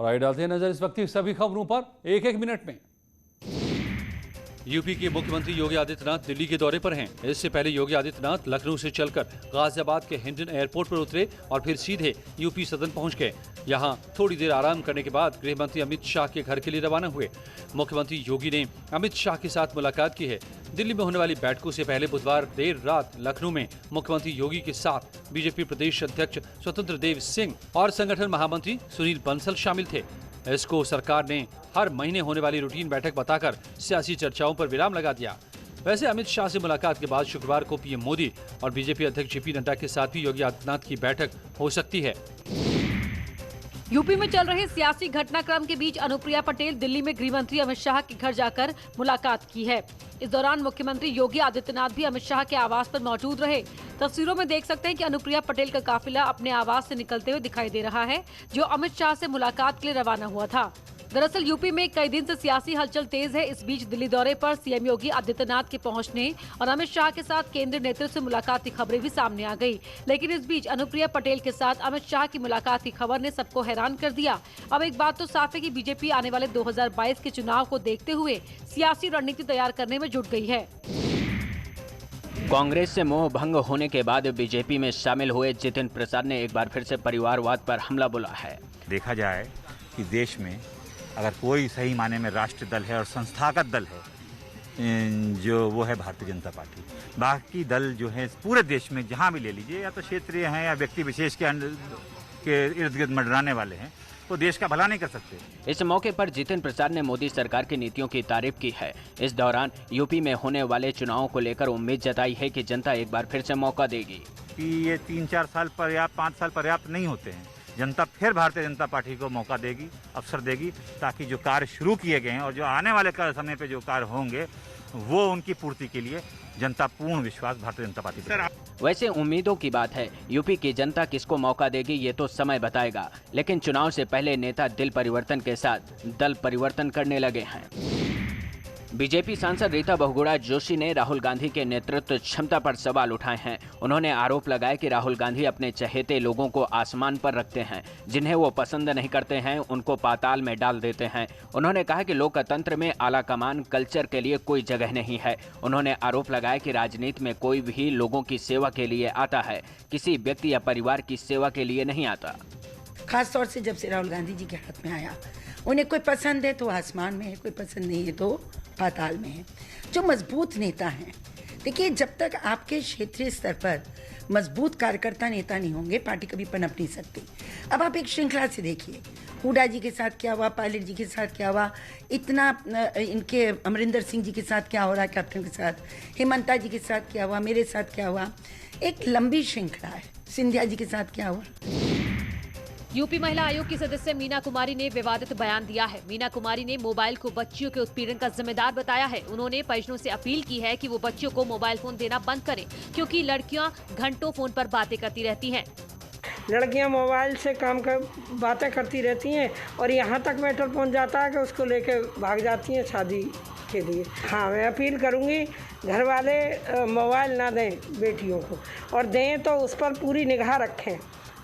और आइए डालते हैं नजर इस वक्त की सभी खबरों पर एक एक मिनट में। यूपी के मुख्यमंत्री योगी आदित्यनाथ दिल्ली के दौरे पर हैं। इससे पहले योगी आदित्यनाथ लखनऊ से चलकर गाजियाबाद के हिंडन एयरपोर्ट पर उतरे और फिर सीधे यूपी सदन पहुंच गए। यहां थोड़ी देर आराम करने के बाद गृह मंत्री अमित शाह के घर के लिए रवाना हुए। मुख्यमंत्री योगी ने अमित शाह के साथ मुलाकात की है। दिल्ली में होने वाली बैठकों से पहले बुधवार देर रात लखनऊ में मुख्यमंत्री योगी के साथ बीजेपी प्रदेश अध्यक्ष स्वतंत्र देव सिंह और संगठन महामंत्री सुनील बंसल शामिल थे। इसको सरकार ने हर महीने होने वाली रूटीन बैठक बताकर सियासी चर्चाओं पर विराम लगा दिया। वैसे अमित शाह से मुलाकात के बाद शुक्रवार को पीएम मोदी और बीजेपी अध्यक्ष जेपी नड्डा के साथ भी योगी आदित्यनाथ की बैठक हो सकती है। यूपी में चल रहे सियासी घटनाक्रम के बीच अनुप्रिया पटेल दिल्ली में गृह मंत्री अमित शाह के घर जाकर मुलाकात की है। इस दौरान मुख्यमंत्री योगी आदित्यनाथ भी अमित शाह के आवास पर मौजूद रहे। तस्वीरों में देख सकते हैं कि अनुप्रिया पटेल का काफिला अपने आवास से निकलते हुए दिखाई दे रहा है, जो अमित शाह से मुलाकात के लिए रवाना हुआ था। दरअसल यूपी में कई दिन से सियासी हलचल तेज है। इस बीच दिल्ली दौरे पर सीएम योगी आदित्यनाथ के पहुंचने और अमित शाह के साथ केंद्रीय नेतृत्व से मुलाकात की खबरें भी सामने आ गई। लेकिन इस बीच अनुप्रिया पटेल के साथ अमित शाह की मुलाकात की खबर ने सबको हैरान कर दिया। अब एक बात तो साफ है कि बीजेपी आने वाले 2022 के चुनाव को देखते हुए सियासी रणनीति तैयार करने में जुट गई है। कांग्रेस से मोह भंग होने के बाद बीजेपी में शामिल हुए जितिन प्रसाद ने एक बार फिर से परिवारवाद पर हमला बोला है। देखा जाए कि देश में अगर कोई सही माने में राष्ट्रीय दल है और संस्थागत दल है जो वो है भारतीय जनता पार्टी। बाकी दल जो है पूरे देश में जहाँ भी ले लीजिए, या तो क्षेत्रीय हैं या व्यक्ति विशेष के इर्द गिर्द मंडराने वाले हैं, तो देश का भला नहीं कर सकते। इस मौके पर जितिन प्रसाद ने मोदी सरकार की नीतियों की तारीफ की है। इस दौरान यूपी में होने वाले चुनावों को लेकर उम्मीद जताई है कि जनता एक बार फिर से मौका देगी। कि ये 3-4 साल पर्याप्त, 5 साल पर्याप्त नहीं होते हैं। जनता फिर भारतीय जनता पार्टी को मौका देगी, अवसर देगी, ताकि जो कार्य शुरू किए गए हैं और जो आने वाले समय पे जो कार्य होंगे वो उनकी पूर्ति के लिए जनता पूर्ण विश्वास भारतीय जनता पार्टी पर। वैसे उम्मीदों की बात है, यूपी की जनता किसको मौका देगी ये तो समय बताएगा। लेकिन चुनाव से पहले नेता दिल परिवर्तन के साथ दल परिवर्तन करने लगे हैं। बीजेपी सांसद रीता बहुगुणा जोशी ने राहुल गांधी के नेतृत्व क्षमता पर सवाल उठाए हैं। उन्होंने आरोप लगाया कि राहुल गांधी अपने चहेते लोगों को आसमान पर रखते हैं, जिन्हें वो पसंद नहीं करते हैं उनको पाताल में डाल देते हैं। उन्होंने कहा कि लोकतंत्र में आला कमान कल्चर के लिए कोई जगह नहीं है। उन्होंने आरोप लगाया कि राजनीति में कोई भी लोगों की सेवा के लिए आता है, किसी व्यक्ति या परिवार की सेवा के लिए नहीं आता। खास तौर से जब से राहुल गांधी जी के हाथ में आया, उन्हें कोई पसंद है तो आसमान में है, कोई पसंद नहीं है तो पाताल में है। जो मजबूत नेता हैं, देखिए, जब तक आपके क्षेत्रीय स्तर पर मजबूत कार्यकर्ता नेता नहीं होंगे, पार्टी कभी पनप नहीं सकती। अब आप एक श्रृंखला से देखिए, हुड्डा जी के साथ क्या हुआ, पायलट जी के साथ क्या हुआ, इतना इनके अमरिंदर सिंह जी के साथ क्या हो रहा है, कैप्टन के साथ, हेमंता जी के साथ क्या हुआ, मेरे साथ क्या हुआ, एक लंबी श्रृंखला है। सिंधिया जी के साथ क्या हुआ। यूपी महिला आयोग की सदस्य मीना कुमारी ने विवादित बयान दिया है। मीना कुमारी ने मोबाइल को बच्चियों के उत्पीड़न का जिम्मेदार बताया है। उन्होंने परिजनों से अपील की है कि वो बच्चियों को मोबाइल फोन देना बंद करें, क्योंकि लड़कियां घंटों फोन पर बातें करती रहती हैं। लड़कियां मोबाइल से बातें करती रहती हैं और यहाँ तक मैटर पहुँच जाता है कि उसको लेके भाग जाती हैं शादी के लिए। हाँ, मैं अपील करूँगी, घर वाले मोबाइल ना दें बेटियों को, और दें तो उस पर पूरी निगाह रखें।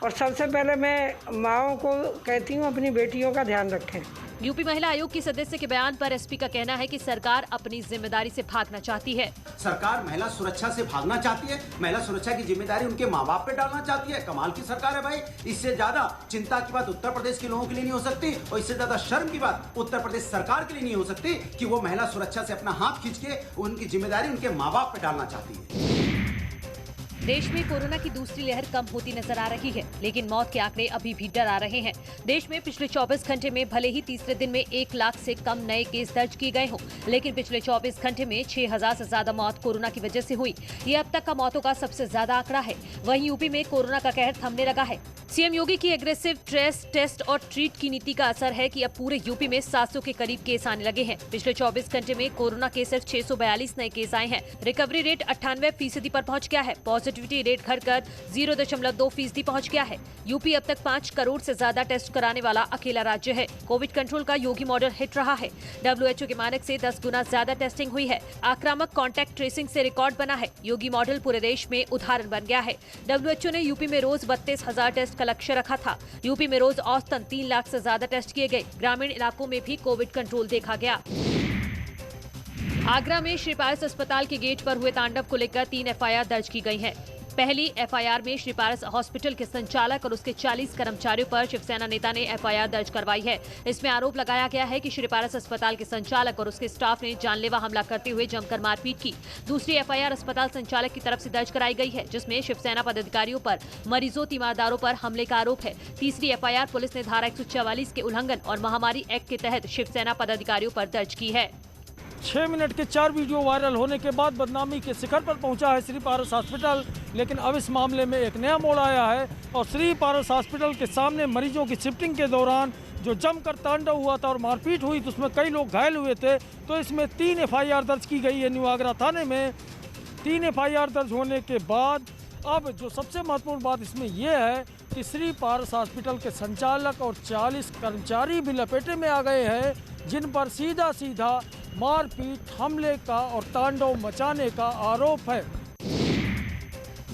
और सबसे पहले मैं माँओं को कहती हूँ अपनी बेटियों का ध्यान रखें। यूपी महिला आयोग की सदस्य के बयान पर एसपी का कहना है कि सरकार अपनी जिम्मेदारी से भागना चाहती है। सरकार महिला सुरक्षा से भागना चाहती है, महिला सुरक्षा की जिम्मेदारी उनके माँ बाप पे डालना चाहती है। कमाल की सरकार है भाई। इससे ज्यादा चिंता की बात उत्तर प्रदेश के लोगों के लिए नहीं हो सकती, और इससे ज्यादा शर्म की बात उत्तर प्रदेश सरकार के लिए नहीं हो सकती कि वो महिला सुरक्षा से अपना हाथ खींच के उनकी जिम्मेदारी उनके माँ बाप पे डालना चाहती है। देश में कोरोना की दूसरी लहर कम होती नजर आ रही है, लेकिन मौत के आंकड़े अभी भी डरा रहे हैं। देश में पिछले 24 घंटे में भले ही तीसरे दिन में 1 लाख से कम नए केस दर्ज किए गए हों, लेकिन पिछले 24 घंटे में 6000 से ज्यादा मौत कोरोना की वजह से हुई। ये अब तक का मौतों का सबसे ज्यादा आंकड़ा है। वहीं यूपी में कोरोना का कहर थमने लगा है। सीएम योगी की एग्रेसिव ट्रेस, टेस्ट और ट्रीट की नीति का असर है कि अब पूरे यूपी में 700 के करीब केस आने लगे हैं। पिछले 24 घंटे में कोरोना के सिर्फ 642 नए केस आए हैं। रिकवरी रेट 98% पर पहुंच गया है। पॉजिटिविटी रेट घटकर 0.2% पहुंच गया है। यूपी अब तक 5 करोड़ से ज्यादा टेस्ट कराने वाला अकेला राज्य है। कोविड कंट्रोल का योगी मॉडल हिट रहा है। WHO के मानक से 10 गुना ज्यादा टेस्टिंग हुई है। आक्रामक कॉन्टैक्ट ट्रेसिंग से रिकॉर्ड बना है। योगी मॉडल पूरे देश में उदाहरण बन गया है। WHO ने यूपी में रोज 32,000 टेस्ट का लक्ष्य रखा था। यूपी में रोज औसतन 3 लाख से ज्यादा टेस्ट किए गए। ग्रामीण इलाकों में भी कोविड कंट्रोल देखा गया। आगरा में श्री पारस अस्पताल के गेट पर हुए तांडव को लेकर 3 एफआईआर दर्ज की गई हैं। पहली एफआईआर में श्री पारस हॉस्पिटल के संचालक और उसके 40 कर्मचारियों पर शिवसेना नेता ने एफआईआर दर्ज करवाई है। इसमें आरोप लगाया गया है कि श्री पारस अस्पताल के संचालक और उसके स्टाफ ने जानलेवा हमला करते हुए जमकर मारपीट की। दूसरी एफआईआर अस्पताल संचालक की तरफ से दर्ज कराई गई है, जिसमें शिवसेना पदाधिकारियों पर, मरीजों, तीमारदारों पर हमले का आरोप है। तीसरी एफआईआर पुलिस ने धारा 144 के उल्लंघन और महामारी एक्ट के तहत शिवसेना पदाधिकारियों पर दर्ज की है। 6 मिनट के 4 वीडियो वायरल होने के बाद बदनामी के शिखर पर पहुंचा है श्री पारस हॉस्पिटल, लेकिन अब इस मामले में एक नया मोड़ आया है और श्री पारस हॉस्पिटल के सामने मरीजों की शिफ्टिंग के दौरान जो जमकर तांडव हुआ था और मारपीट हुई तो उसमें कई लोग घायल हुए थे। तो इसमें 3 एफआईआर दर्ज की गई है न्यू आगरा थाने में। 3 एफआईआर दर्ज होने के बाद अब जो सबसे महत्वपूर्ण बात इसमें यह है कि श्री पारस हॉस्पिटल के संचालक और 40 कर्मचारी भी लपेटे में आ गए हैं, जिन पर सीधा सीधा मारपीट, हमले का और तांडव मचाने का आरोप है।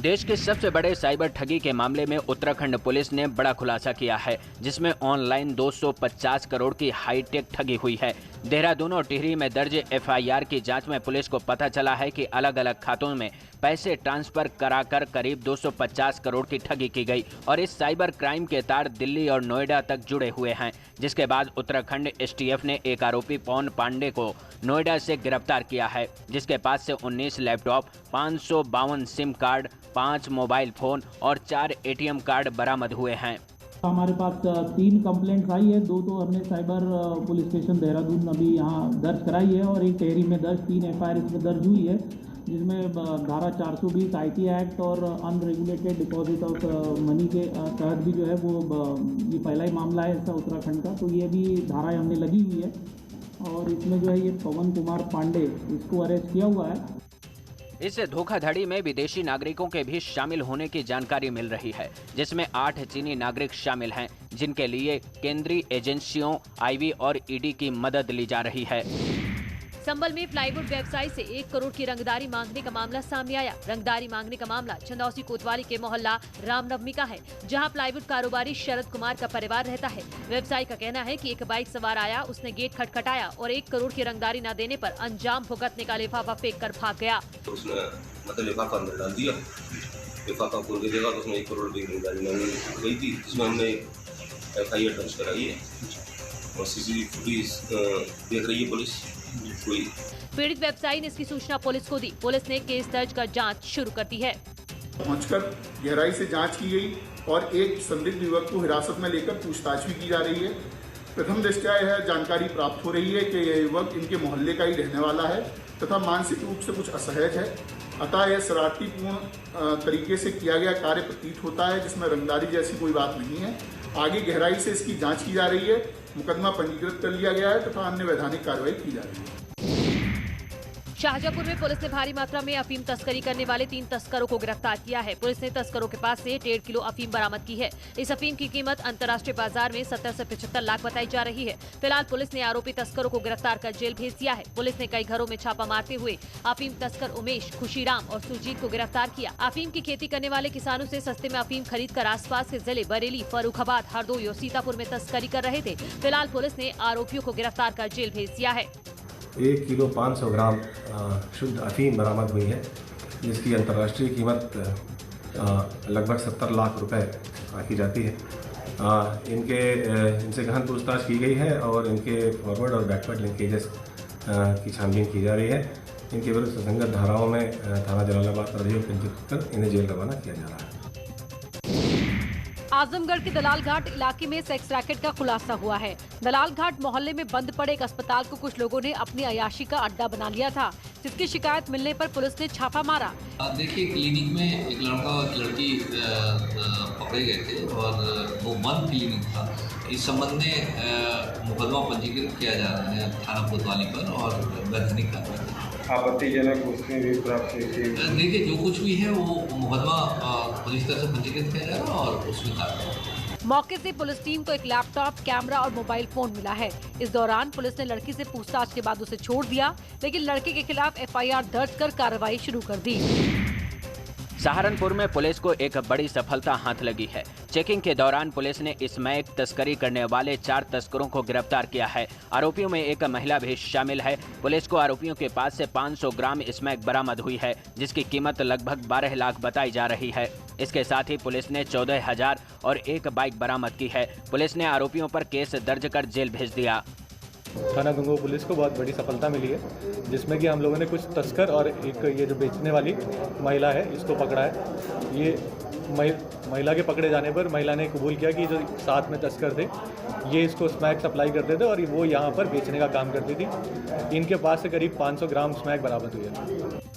देश के सबसे बड़े साइबर ठगी के मामले में उत्तराखंड पुलिस ने बड़ा खुलासा किया है, जिसमें ऑनलाइन 250 करोड़ की हाईटेक ठगी हुई है। देहरादून और टिहरी में दर्ज एफआईआर की जांच में पुलिस को पता चला है कि अलग अलग खातों में पैसे ट्रांसफर कराकर करीब 250 करोड़ की ठगी की गई और इस साइबर क्राइम के तार दिल्ली और नोएडा तक जुड़े हुए हैं। जिसके बाद उत्तराखंड एसटीएफ ने एक आरोपी पवन पांडे को नोएडा से गिरफ्तार किया है, जिसके पास से 19 laptop, 552 SIM card, 5 mobile phone और 4 एटीएम कार्ड बरामद हुए हैं। हमारे पास 3 कंप्लेंट्स आई है, 2 तो हमने साइबर पुलिस स्टेशन देहरादून अभी यहाँ दर्ज कराई है और एक टेहरी में दर्ज 3 एफआईआर इसमें दर्ज हुई है, जिसमें धारा 420 आईटी एक्ट और अनरेगुलेटेड डिपॉजिट ऑफ मनी के तहत भी जो है वो ये पहला ही मामला है ऐसा उत्तराखंड का, तो ये भी धाराएं हमने लगी हुई है और इसमें जो है ये पवन कुमार पांडे इसको अरेस्ट किया हुआ है। इस धोखाधड़ी में विदेशी नागरिकों के भी शामिल होने की जानकारी मिल रही है, जिसमें 8 चीनी नागरिक शामिल हैं, जिनके लिए केंद्रीय एजेंसियों आईबी और ईडी की मदद ली जा रही है। संभल में प्लाईवुड व्यवसायी से 1 करोड़ की रंगदारी मांगने का मामला सामने आया। रंगदारी मांगने का मामला चंदौसी कोतवाली के मोहल्ला रामनवमी का है, जहां प्लाईवुड कारोबारी शरद कुमार का परिवार रहता है। व्यवसायी का कहना है कि एक बाइक सवार आया, उसने गेट खटखटाया और 1 करोड़ की रंगदारी न देने पर अंजाम भुगतने का लिफाफा फेंक कर भाग गया। उसने मतलब लिफाफा अंदर डाल दिया, लिफाफा खोल के देखा तो उसमें 1 करोड़ की रंगदारी मांगी गई थी, जिसमें हमने एफआईआर दर्ज कराई है और सीसीटीवी फुटेज देख रही है पुलिस। पीड़ित व्यवसायी ने इसकी सूचना पुलिस को दी। पुलिस ने केस दर्ज कर जांच शुरू कर दी है। पहुंचकर गहराई से जांच की गई और एक संदिग्ध युवक को हिरासत में लेकर पूछताछ भी की जा रही है। प्रथम दृष्टया यह जानकारी प्राप्त हो रही है कि यह युवक इनके मोहल्ले का ही रहने वाला है तथा मानसिक रूप से कुछ असहज है, अतः यह शरारतीपूर्ण तरीके से किया गया कार्य प्रतीत होता है, जिसमें रंगदारी जैसी कोई बात नहीं है। आगे गहराई से इसकी जांच की जा रही है, मुकदमा पंजीकृत कर लिया गया है तथा अन्य वैधानिक कार्रवाई की जा रही है। शाहजहांपुर में पुलिस ने भारी मात्रा में अफीम तस्करी करने वाले 3 तस्करों को गिरफ्तार किया है। पुलिस ने तस्करों के पास से 1.5 किलो अफीम बरामद की है। इस अफीम की कीमत अंतर्राष्ट्रीय बाजार में 70 से 75 लाख बताई जा रही है। फिलहाल पुलिस ने आरोपी तस्करों को गिरफ्तार कर जेल भेज दिया है। पुलिस ने कई घरों में छापा मारते हुए अफीम तस्कर उमेश, खुशीराम और सुरजीत को गिरफ्तार किया। अफीम की खेती करने वाले किसानों से सस्ते में अफीम खरीद कर आसपास के जिले बरेली, फर्रुखाबाद, हरदोई और सीतापुर में तस्करी कर रहे थे। फिलहाल पुलिस ने आरोपियों को गिरफ्तार कर जेल भेज दिया है। 1 किलो 500 ग्राम शुद्ध अफीम बरामद हुई है, जिसकी अंतर्राष्ट्रीय कीमत लगभग 70 लाख रुपए आंकी जाती है। इनसे गहन पूछताछ की गई है और इनके फॉरवर्ड और बैकवर्ड लिंकेजेस की छानबीन की जा रही है। इनके विरुद्ध संगत धाराओं में थाना जलालाबाद पर अभियोग पंजीकृत कर इन्हें जेल रवाना किया जा रहा है। आजमगढ़ के दलाल घाट इलाके में सेक्स रैकेट का खुलासा हुआ है। दलाल घाट मोहल्ले में बंद पड़े एक अस्पताल को कुछ लोगों ने अपनी अयाशी का अड्डा बना लिया था, जिसकी शिकायत मिलने पर पुलिस ने छापा मारा। देखिए, क्लिनिक में एक लड़का और लड़की पकड़े गए थे और वो बंद क्लिनिक था। इस संबंध में मुकदमा पंजीकृत किया जा रहा है थाना कोतवाली पर और वैधानिक कार्रवाई आपत्तिजनक वस्तुएं भी प्राप्त हुई थी। देखिए, जो कुछ भी है वो मुकदमा पुलिस तरफ से पंजीकृत किया जाएगा और उसमें कार्रवाई। मौके से पुलिस टीम को एक लैपटॉप, कैमरा और मोबाइल फोन मिला है। इस दौरान पुलिस ने लड़की से पूछताछ के बाद उसे छोड़ दिया, लेकिन लड़के के खिलाफ एफआईआर दर्ज कर कार्रवाई शुरू कर दी। सहारनपुर में पुलिस को एक बड़ी सफलता हाथ लगी है। चेकिंग के दौरान पुलिस ने स्मैक तस्करी करने वाले 4 तस्करों को गिरफ्तार किया है। आरोपियों में एक महिला भी शामिल है। पुलिस को आरोपियों के पास से 500 ग्राम स्मैक बरामद हुई है, जिसकी कीमत लगभग 12 लाख बताई जा रही है। इसके साथ ही पुलिस ने 14,000 और एक बाइक बरामद की है। पुलिस ने आरोपियों पर केस दर्ज कर जेल भेज दिया। थाना गंगोह पुलिस को बहुत बड़ी सफलता मिली है, जिसमें कि हम लोगों ने कुछ तस्कर और एक ये जो बेचने वाली महिला है इसको पकड़ा है। ये महिला के पकड़े जाने पर महिला ने कबूल किया कि जो साथ में तस्कर थे ये इसको स्मैक सप्लाई करते थे और वो यहाँ पर बेचने का काम करती थी। इनके पास से करीब 500 ग्राम स्मैक बरामद हुई है।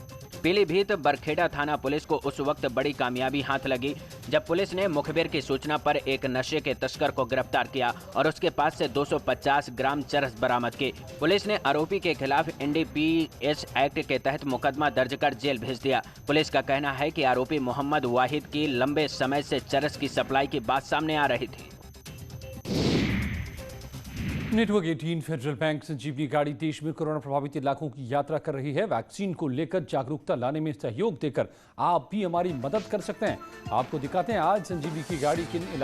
पीलीभीत बरखेड़ा थाना पुलिस को उस वक्त बड़ी कामयाबी हाथ लगी जब पुलिस ने मुखबिर की सूचना पर एक नशे के तस्कर को गिरफ्तार किया और उसके पास से 250 ग्राम चरस बरामद की। पुलिस ने आरोपी के खिलाफ NDPS एक्ट के तहत मुकदमा दर्ज कर जेल भेज दिया। पुलिस का कहना है कि आरोपी मोहम्मद वाहिद की लंबे समय से चरस की सप्लाई की बात सामने आ रही थी। नेटवर्क 18 फेडरल बैंक संजीवनी गाड़ी देश में कोरोना प्रभावित इलाकों की यात्रा कर रही है। वैक्सीन को लेकर जागरूकता लाने में सहयोग देकर आप भी हमारी मदद कर सकते हैं। आपको दिखाते हैं आज संजीवनी की गाड़ी किन इलाकों